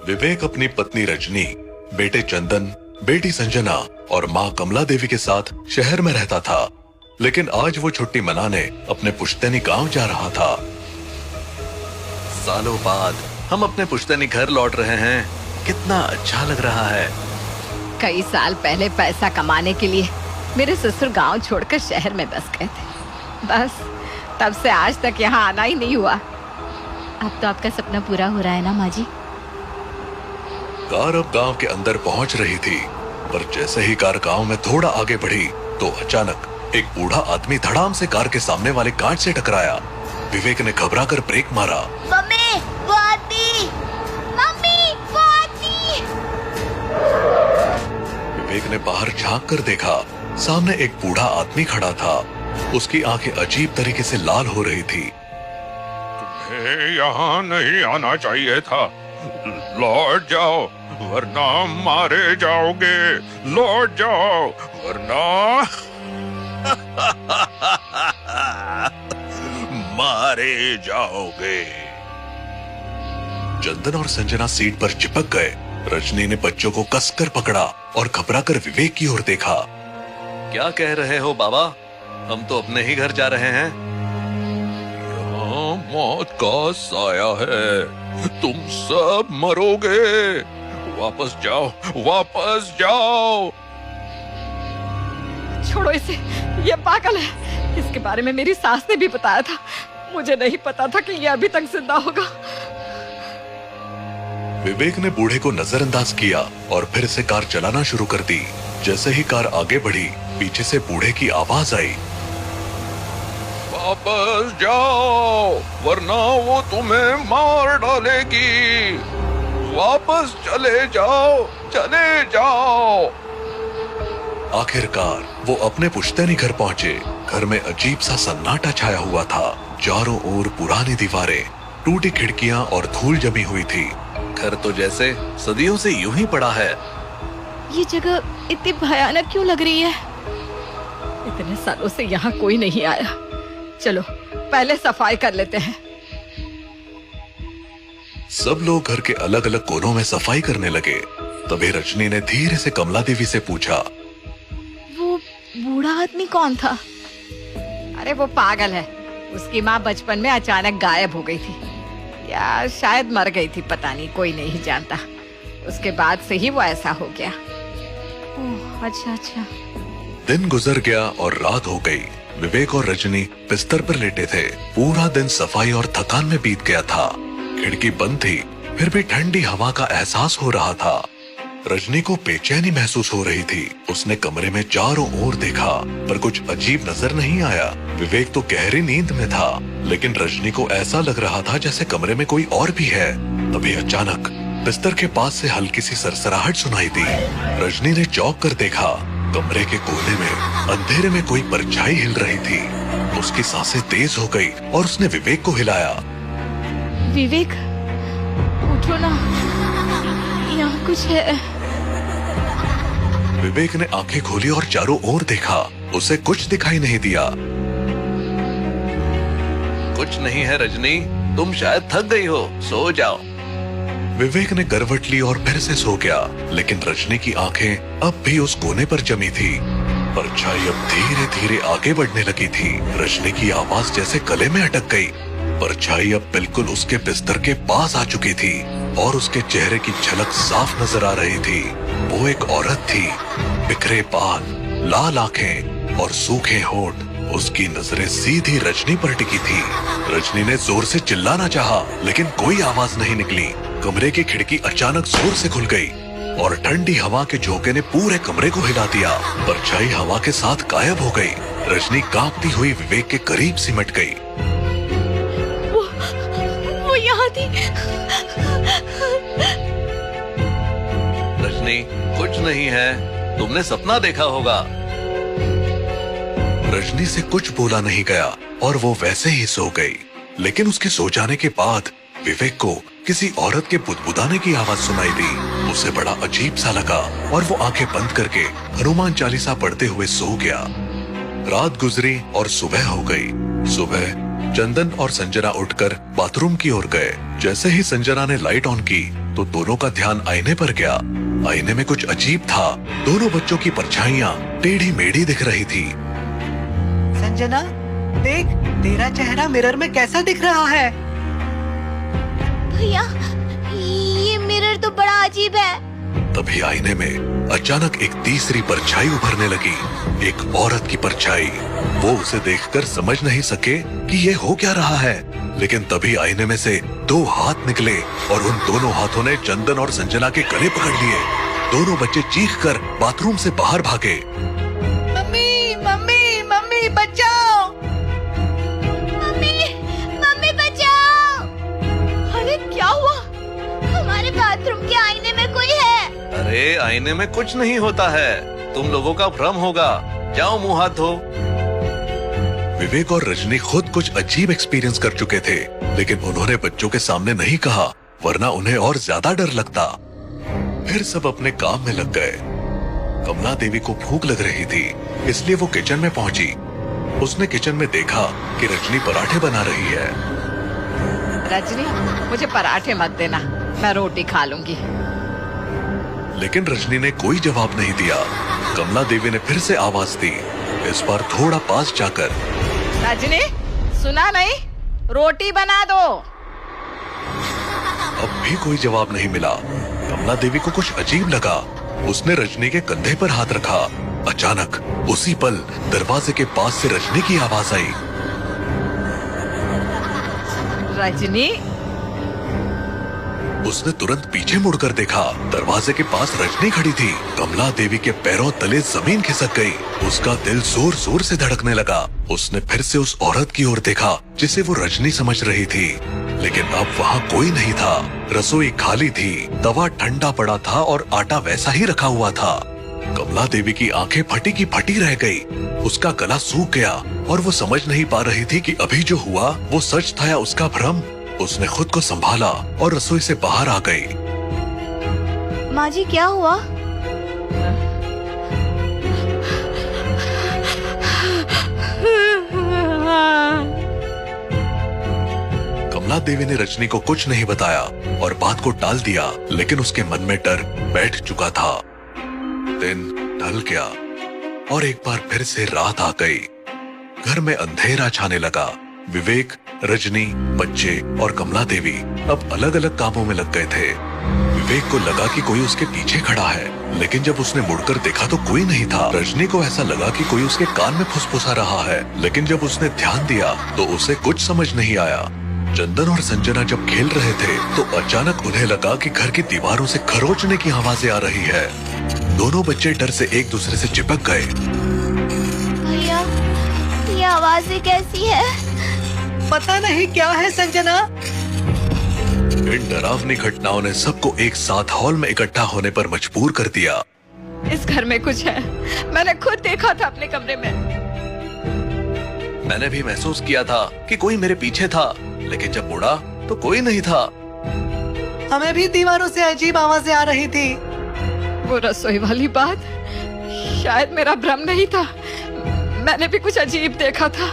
विवेक अपनी पत्नी रजनी, बेटे चंदन, बेटी संजना और माँ कमला देवी के साथ शहर में रहता था। लेकिन आज वो छुट्टी मनाने अपने पुश्तैनी गांव जा रहा था। सालों बाद हम अपने पुश्तैनी घर लौट रहे हैं। कितना अच्छा लग रहा है। कई साल पहले पैसा कमाने के लिए मेरे ससुर गांव छोड़कर शहर में बस गए थे। बस तब से आज तक यहाँ आना ही नहीं हुआ। अब तो आपका सपना पूरा हो रहा है ना माँ जी? कार अब गांव के अंदर पहुंच रही थी, पर जैसे ही कार गांव में थोड़ा आगे बढ़ी तो अचानक एक बूढ़ा आदमी धड़ाम से कार के सामने वाले कांच से टकराया। विवेक ने घबराकर ब्रेक मारा। मम्मी, वो आदमी! मम्मी, वो आदमी! विवेक ने बाहर झांक कर देखा, सामने एक बूढ़ा आदमी खड़ा था। उसकी आंखें अजीब तरीके से लाल हो रही थी। तुम्हें यहाँ नहीं आना चाहिए था। लौट जाओ वरना मारे जाओगे। लौट जाओ वरना मारे जाओगे। चंदन और संजना सीट पर चिपक गए। रजनी ने बच्चों को कसकर पकड़ा और घबराकर विवेक की ओर देखा। क्या कह रहे हो बाबा? हम तो अपने ही घर जा रहे हैं। यहाँ मौत का साया है। तुम सब मरोगे। वापस जाओ, वापस जाओ। छोड़ो इसे, ये पागल है। इसके बारे में मेरी सास ने भी बताया था। मुझे नहीं पता था कि ये अभी तक जिंदा होगा। विवेक ने बूढ़े को नजरअंदाज किया और फिर से कार चलाना शुरू कर दी। जैसे ही कार आगे बढ़ी, पीछे से बूढ़े की आवाज आई। वापस जाओ वरना वो तुम्हें मार डालेगी। वापस चले जाओ, चले जाओ। आखिरकार वो अपने पुश्तैनी घर पहुंचे। घर में अजीब सा सन्नाटा छाया हुआ था। चारों ओर पुरानी दीवारें, टूटी खिड़कियां और धूल जमी हुई थी। घर तो जैसे सदियों से यूं ही पड़ा है। ये जगह इतनी भयानक क्यों लग रही है? इतने सालों से यहाँ कोई नहीं आया। चलो पहले सफाई कर लेते हैं। सब लोग घर के अलग अलग कोनों में सफाई करने लगे। तभी रजनी ने धीरे से कमला देवी से पूछा, वो बूढ़ा आदमी कौन था? अरे वो पागल है। उसकी माँ बचपन में अचानक गायब हो गई थी, या शायद मर गई थी, पता नहीं, कोई नहीं जानता। उसके बाद से ही वो ऐसा हो गया। ओह, अच्छा अच्छा। दिन गुजर गया और रात हो गई। विवेक और रजनी बिस्तर पर लेटे थे। पूरा दिन सफाई और थकान में बीत गया था। खिड़की बंद थी, फिर भी ठंडी हवा का एहसास हो रहा था। रजनी को बेचैनी महसूस हो रही थी। उसने कमरे में चारों ओर देखा, पर कुछ अजीब नजर नहीं आया। विवेक तो गहरी नींद में था, लेकिन रजनी को ऐसा लग रहा था जैसे कमरे में कोई और भी है। तभी अचानक बिस्तर के पास से हल्की सी सरसराहट सुनाई दी। रजनी ने चौंक कर देखा। कमरे के कोने में अंधेरे में कोई परछाई हिल रही थी। उसकी सांसें तेज हो गई और उसने विवेक को हिलाया। विवेक, उठो ना, यहाँ कुछ है। विवेक ने आंखें खोली और चारों ओर देखा। उसे कुछ दिखाई नहीं दिया। कुछ नहीं है रजनी, तुम शायद थक गई हो, सो जाओ। विवेक ने करवट ली और फिर से सो गया, लेकिन रजनी की आंखें अब भी उस कोने पर जमी थी। परछाई अब धीरे धीरे आगे बढ़ने लगी थी। रजनी की आवाज जैसे गले में अटक गई। परछाई अब बिल्कुल उसके बिस्तर के पास आ चुकी थी और उसके चेहरे की झलक साफ नजर आ रही थी। वो एक औरत थी, बिखरे बाल, लाल आंखें और सूखे होंठ। उसकी नजरें सीधी रजनी पर टिकी थी। रजनी ने जोर से चिल्लाना चाहा, लेकिन कोई आवाज नहीं निकली। कमरे की खिड़की अचानक जोर से खुल गई और ठंडी हवा के झोंके ने पूरे कमरे को हिला दिया। परछाई हवा के साथ गायब हो गई। रजनी कांपती हुई विवेक के करीब सिमट गई। वो यहाँ थी। रजनी, कुछ नहीं है, तुमने सपना देखा होगा। रजनी से कुछ बोला नहीं गया और वो वैसे ही सो गई। लेकिन उसके सो जाने के बाद विवेक को किसी औरत के बुदबुदाने की आवाज सुनाई दी। उसे बड़ा अजीब सा लगा और वो आंखें बंद करके हनुमान चालीसा पढ़ते हुए सो गया। रात गुजरी और सुबह हो गई। सुबह चंदन और संजना उठकर बाथरूम की ओर गए। जैसे ही संजना ने लाइट ऑन की, तो दोनों का ध्यान आईने पर गया। आईने में कुछ अजीब था। दोनों बच्चों की परछाइयां टेढ़ी मेढ़ी दिख रही थी। संजना, देख, तेरा चेहरा मिरर में कैसा दिख रहा है। भैया, ये मिरर तो बड़ा अजीब है। तभी आईने में अचानक एक तीसरी परछाई उभरने लगी, एक औरत की परछाई। वो उसे देखकर समझ नहीं सके कि ये हो क्या रहा है, लेकिन तभी आईने में से दो हाथ निकले और उन दोनों हाथों ने चंदन और संजना के गले पकड़ लिए। दोनों बच्चे चीखकर बाथरूम से बाहर भागे। मम्मी, मम्मी, मम्मी बचाओ! मम्मी, मम्मी बचाओ! अरे क्या हुआ? हमारे बाथरूम के आईने में कोई है। अरे आईने में कुछ नहीं होता है, तुम लोगों का भ्रम होगा। जाओ मुंह हाथ धो। विवेक और रजनी खुद कुछ अजीब एक्सपीरियंस कर चुके थे, लेकिन उन्होंने बच्चों के सामने नहीं कहा, वरना उन्हें और ज्यादा डर लगता। फिर सब अपने काम में लग गए। कमला देवी को भूख लग रही थी, इसलिए वो किचन में पहुंची। उसने किचन में देखा कि रजनी पराठे बना रही है। रजनी, मुझे पराठे मत देना, मैं रोटी खा लूंगी। लेकिन रजनी ने कोई जवाब नहीं दिया। कमला देवी ने फिर से आवाज दी, इस बार थोड़ा पास जाकर। रजनी, सुना नहीं? रोटी बना दो। अब भी कोई जवाब नहीं मिला। कमला देवी को कुछ अजीब लगा। उसने रजनी के कंधे पर हाथ रखा। अचानक उसी पल दरवाजे के पास से रजनी की आवाज आई। रजनी, उसने तुरंत पीछे मुड़कर देखा। दरवाजे के पास रजनी खड़ी थी। कमला देवी के पैरों तले जमीन खिसक गई। उसका दिल जोर जोर से धड़कने लगा। उसने फिर से उस औरत की ओर देखा जिसे वो रजनी समझ रही थी, लेकिन अब वहाँ कोई नहीं था। रसोई खाली थी, तवा ठंडा पड़ा था और आटा वैसा ही रखा हुआ था। कमला देवी की आंखें फटी की फटी रह गई। उसका गला सूख गया और वो समझ नहीं पा रही थी कि अभी जो हुआ वो सच था या उसका भ्रम। उसने खुद को संभाला और रसोई से बाहर आ गई। माँ जी, क्या हुआ? कमला देवी ने रजनी को कुछ नहीं बताया और बात को टाल दिया, लेकिन उसके मन में डर बैठ चुका था। दिन ढल गया और एक बार फिर से रात आ गई। घर में अंधेरा छाने लगा। विवेक, रजनी, बच्चे और कमला देवी अब अलग अलग कामों में लग गए थे। विवेक को लगा कि कोई उसके पीछे खड़ा है, लेकिन जब उसने मुड़कर देखा तो कोई नहीं था। रजनी को ऐसा लगा कि कोई उसके कान में फुसफुसा रहा है, लेकिन जब उसने ध्यान दिया तो उसे कुछ समझ नहीं आया। चंदन और संजना जब खेल रहे थे तो अचानक उन्हें लगा कि घर की दीवारों से खरोचने की आवाजें आ रही है। दोनों बच्चे डर से एक दूसरे से चिपक गए। भैया, ये आवाजें कैसी है? पता नहीं क्या है संजना। इन डरावनी घटनाओं ने सबको एक साथ हॉल में इकट्ठा होने पर मजबूर कर दिया। इस घर में कुछ है, मैंने खुद देखा था अपने कमरे में। मैंने भी महसूस किया था कि कोई मेरे पीछे था, लेकिन जब मुड़ा तो कोई नहीं था। हमें भी दीवारों से अजीब आवाजें आ रही थी। वो रसोई वाली बात शायद मेरा भ्रम नहीं था। मैंने भी कुछ अजीब देखा था।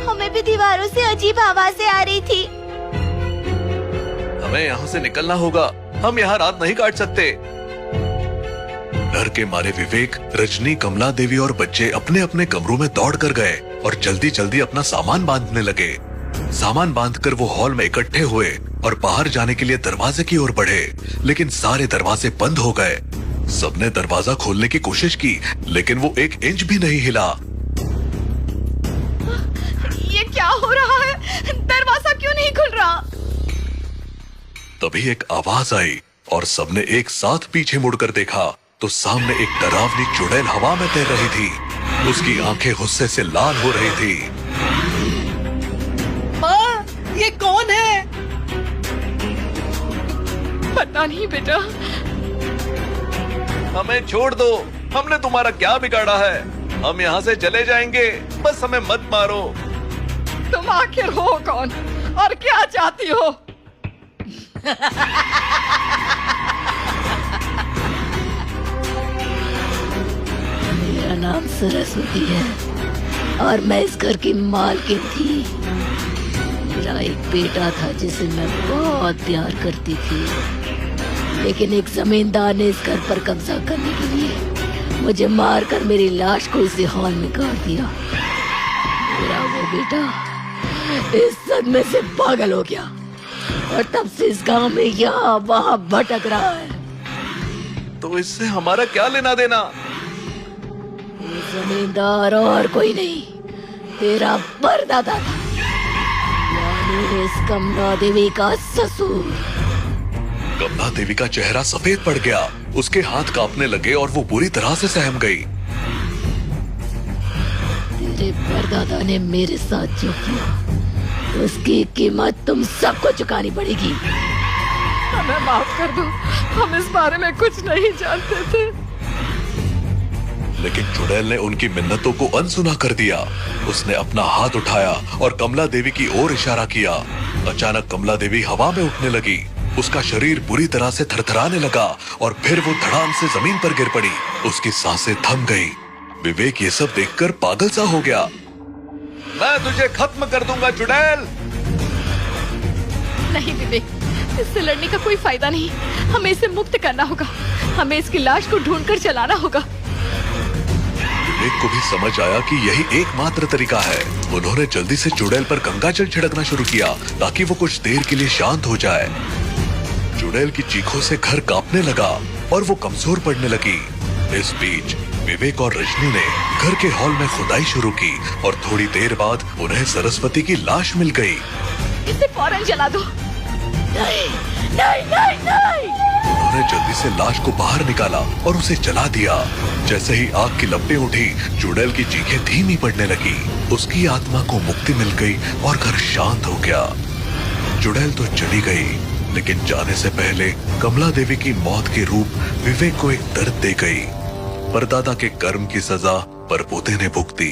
हमें भी दीवारों से अजीब आवाजें आ रही थी। हमें यहाँ से निकलना होगा, हम यहाँ रात नहीं काट सकते। डर के मारे विवेक, रजनी, कमला देवी और बच्चे अपने अपने कमरों में दौड़ कर गए और जल्दी जल्दी अपना सामान बांधने लगे। सामान बांधकर वो हॉल में इकट्ठे हुए और बाहर जाने के लिए दरवाजे की ओर बढ़े, लेकिन सारे दरवाजे बंद हो गए। सबने दरवाजा खोलने की कोशिश की, लेकिन वो एक इंच भी नहीं हिला। ये क्या हो रहा है? दरवाजा क्यों नहीं खुल रहा? तभी एक आवाज आई और सबने एक साथ पीछे मुड़कर देखा तो सामने एक डरावनी चुड़ैल हवा में तैर रही थी। उसकी आंखें गुस्से से लाल हो रही थी। माँ, ये कौन है? पता नहीं बेटा। हमें छोड़ दो, हमने तुम्हारा क्या बिगाड़ा है? हम यहाँ से चले जाएंगे, बस हमें मत मारो। तुम आखिर हो कौन और क्या चाहती हो? मेरा नाम सरस्वती है और मैं इस घर की मालकिन थी। मेरा मेरा एक बेटा था जिसे मैं बहुत प्यार करती थी, लेकिन एक जमींदार ने इस घर पर कब्जा करने के लिए मुझे मारकर मेरी लाश को इसी हॉल में गाड़ दिया। मेरा वो बेटा इस सदमे से पागल हो गया और तब से इस गांव में यहाँ वहाँ भटक रहा है। तो इससे हमारा क्या लेना देना? ये जमींदार और कोई नहीं, तेरा परदादा था, यानी इस कमला देवी का ससुर। कमला देवी का चेहरा सफेद पड़ गया, उसके हाथ कांपने लगे और वो बुरी तरह से सहम गई। तेरे परदादा ने मेरे साथ जो किया उसकी कीमत तुम सबको चुकानी पड़ेगी। हमें माफ कर दो, हम इस बारे में कुछ नहीं जानते थे। लेकिन चुड़ैल ने उनकी मिन्नतों को अनसुना कर दिया। उसने अपना हाथ उठाया और कमला देवी की ओर इशारा किया। अचानक कमला देवी हवा में उठने लगी, उसका शरीर बुरी तरह से थरथराने लगा और फिर वो धड़ाम से जमीन पर गिर पड़ी। उसकी सांसें थम गई। विवेक ये सब देखकर पागल सा हो गया। मैं तुझे खत्म कर दूंगा चुड़ैल। नहीं विवेक, इससे लड़ने का कोई फायदा नहीं, हमें इसे मुक्त करना होगा, हमें इसकी लाश को ढूंढकर चलाना होगा। विवेक को भी समझ आया कि यही एकमात्र तरीका है। उन्होंने जल्दी से चुड़ैल पर गंगाजल छिड़कना शुरू किया ताकि वो कुछ देर के लिए शांत हो जाए। चुड़ैल की चीखों से घर कांपने लगा और वो कमजोर पड़ने लगी। इस बीच विवेक और रजनी ने घर के हॉल में खुदाई शुरू की और थोड़ी देर बाद उन्हें सरस्वती की लाश मिल गई। इसे फौरन जला दो। नहीं, नहीं, नहीं, नहीं। उन्होंने जल्दी से लाश को बाहर निकाला और उसे जला दिया। जैसे ही आग की लपटें उठी, चुड़ैल की चीखें धीमी पड़ने लगी। उसकी आत्मा को मुक्ति मिल गई और घर शांत हो गया। चुड़ैल तो चली गई, लेकिन जाने से पहले कमला देवी की मौत के रूप विवेक को एक दर्द दे गई। परदादा के कर्म की सजा परपोते ने भुगती।